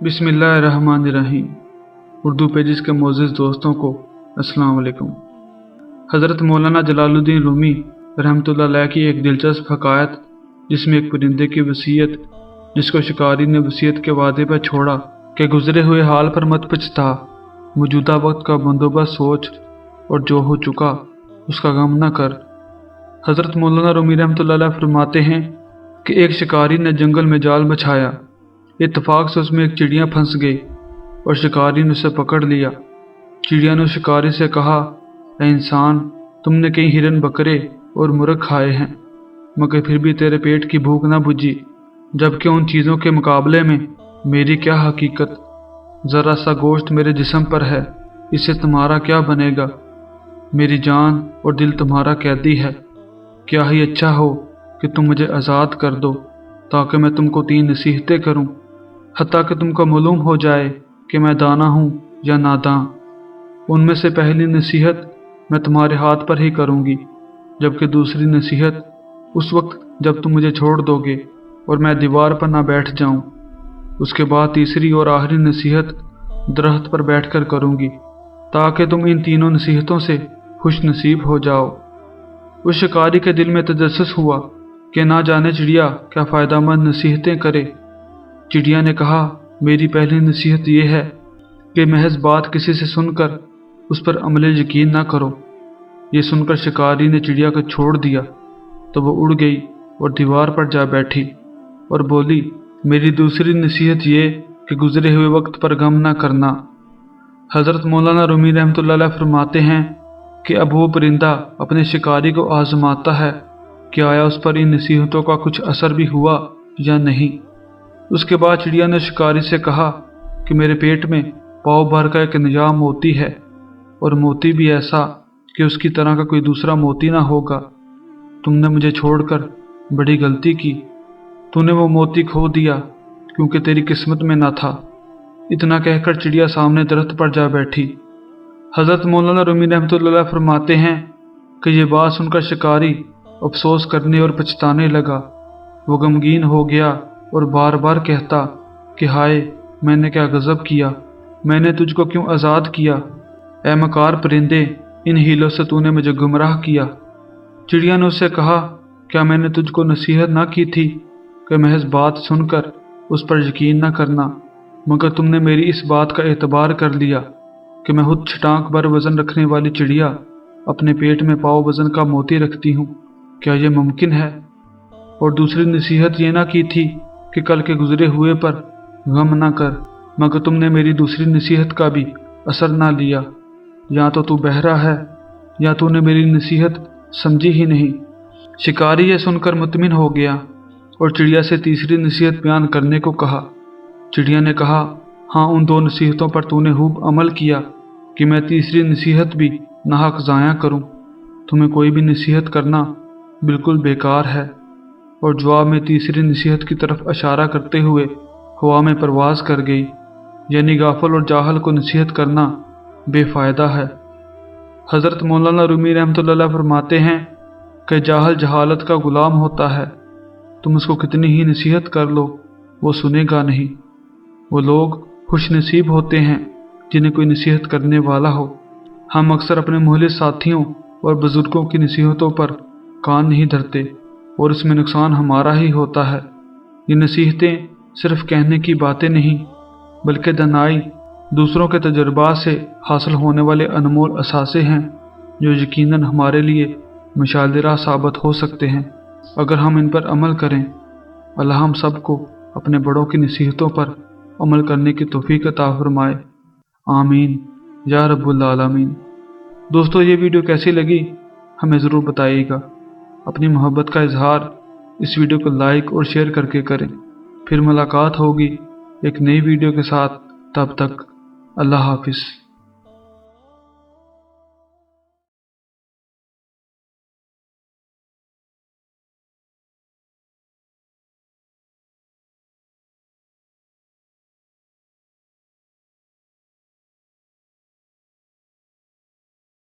बिस्मिल्लाहिर्रहमानिर्रहीम। उर्दू पेजेस के मोअज़्ज़िज़ दोस्तों को अस्सलाम वालेकुम। हज़रत मौलाना जलालुद्दीन रूमी रहमतुल्लाह अलैह की एक दिलचस्प हकायत, जिसमें एक परिंदे की वसीयत, जिसको शिकारी ने वसीयत के वादे पर छोड़ा कि गुजरे हुए हाल पर मत पछता, मौजूदा वक्त का बंदोबस्त सोच और जो हो चुका उसका गम न कर। हज़रत मौलाना रूमी रहमतुल्लाह अलैह फरमाते हैं कि एक शिकारी ने जंगल में जाल बिछाया। इत्तफाक से उसमें एक चिड़िया फंस गई और शिकारी ने उसे पकड़ लिया। चिड़िया ने शिकारी से कहा, ऐ इंसान, तुमने कई हिरन, बकरे और मुर्ग खाए हैं, मगर फिर भी तेरे पेट की भूख न बुझी, जबकि उन चीज़ों के मुकाबले में मेरी क्या हकीकत। ज़रा सा गोश्त मेरे जिस्म पर है, इससे तुम्हारा क्या बनेगा। मेरी जान और दिल तुम्हारा कैदी है। क्या ही अच्छा हो कि तुम मुझे आज़ाद कर दो, ताकि मैं तुमको 3 नसीहतें करूं, हत्ता कि तुमको मालूम हो जाए कि मैं दाना हूँ या नादां। उनमें से पहली नसीहत मैं तुम्हारे हाथ पर ही करूँगी, जबकि दूसरी नसीहत उस वक्त जब तुम मुझे छोड़ दोगे और मैं दीवार पर ना बैठ जाऊँ। उसके बाद तीसरी और आखिरी नसीहत दरख्त पर बैठकर करूँगी, ताकि तुम इन तीनों नसीहतों से खुश नसीब हो जाओ। उस शिकारी के दिल में तजस्सुस हुआ कि ना जाने चिड़िया क्या फ़ायदेमंद नसीहतें करे। चिड़िया ने कहा, मेरी पहली नसीहत यह है कि महज बात किसी से सुनकर उस पर अमल यकीन ना करो। ये सुनकर शिकारी ने चिड़िया को छोड़ दिया तो वो उड़ गई और दीवार पर जा बैठी और बोली, मेरी दूसरी नसीहत ये कि गुजरे हुए वक्त पर गम ना करना। हज़रत मौलाना रूमी रहमतुल्लाह अलैह फरमाते हैं कि अब वो परिंदा अपने शिकारी को आजमाता है कि आया उस पर इन नसीहतों का कुछ असर भी हुआ या नहीं। उसके बाद चिड़िया ने शिकारी से कहा कि मेरे पेट में पाव भर का एक निजाम मोती है, और मोती भी ऐसा कि उसकी तरह का कोई दूसरा मोती ना होगा। तुमने मुझे छोड़कर बड़ी गलती की। तूने वो मोती खो दिया क्योंकि तेरी किस्मत में ना था। इतना कहकर चिड़िया सामने दरख्त पर जा बैठी। हज़रत मौलाना रूमी रहमतुल्लाह अलैह फरमाते हैं कि ये बात सुनकर शिकारी अफसोस करने और पछताने लगा। वो गमगीन हो गया और बार बार कहता कि हाय, मैंने क्या गज़ब किया, मैंने तुझको क्यों आज़ाद किया। ऐ मकार परिंदे, इन हीलों से तूने मुझे गुमराह किया। चिड़िया ने उससे कहा, क्या मैंने तुझको नसीहत ना की थी कि महज बात सुनकर उस पर यकीन न करना, मगर तुमने मेरी इस बात का एतबार कर लिया कि मैं खुद छटाक भर वज़न रखने वाली चिड़िया अपने पेट में पाव वज़न का मोती रखती हूँ। क्या यह मुमकिन है। और दूसरी नसीहत ये ना की थी कि कल के गुजरे हुए पर गम ना कर, मगर तुमने मेरी दूसरी नसीहत का भी असर ना लिया। या तो तू बहरा है या तूने मेरी नसीहत समझी ही नहीं। शिकारी ये सुनकर मुतमिन हो गया और चिड़िया से तीसरी नसीहत बयान करने को कहा। चिड़िया ने कहा, हाँ, उन 2 नसीहतों पर तूने खूब अमल किया कि मैं तीसरी नसीहत भी नाहक ज़ाया करूं। तुम्हें कोई भी नसीहत करना बिल्कुल बेकार है। और जवाब में तीसरी नसीहत की तरफ इशारा करते हुए हवा में परवाज़ कर गई, यानी गाफल और जाहल को नसीहत करना बेफ़ायदा है। हज़रत मौलाना रूमी रहमतुल्लाह अलैह फरमाते हैं कि जाहल जहालत का गुलाम होता है। तुम उसको कितनी ही नसीहत कर लो, वो सुनेगा नहीं। वो लोग खुश नसीब होते हैं जिन्हें कोई नसीहत करने वाला हो। हम अक्सर अपने मुखलिस साथियों और बुज़ुर्गों की नसीहतों पर कान नहीं धरते और इसमें नुकसान हमारा ही होता है। ये नसीहतें सिर्फ कहने की बातें नहीं, बल्कि दानाई, दूसरों के तजुर्बात से हासिल होने वाले अनमोल असासे हैं, जो यकीनन हमारे लिए मिसाल राह साबित हो सकते हैं अगर हम इन पर अमल करें। अल्लाह हम सबको अपने बड़ों की नसीहतों पर अमल करने की तौफीक अता फरमाए। आमीन या रब्बुल आलमीन। दोस्तों, ये वीडियो कैसी लगी हमें ज़रूर बताइएगा। अपनी मोहब्बत का इजहार इस वीडियो को लाइक और शेयर करके करें। फिर मुलाकात होगी एक नई वीडियो के साथ। तब तक अल्लाह हाफिज़।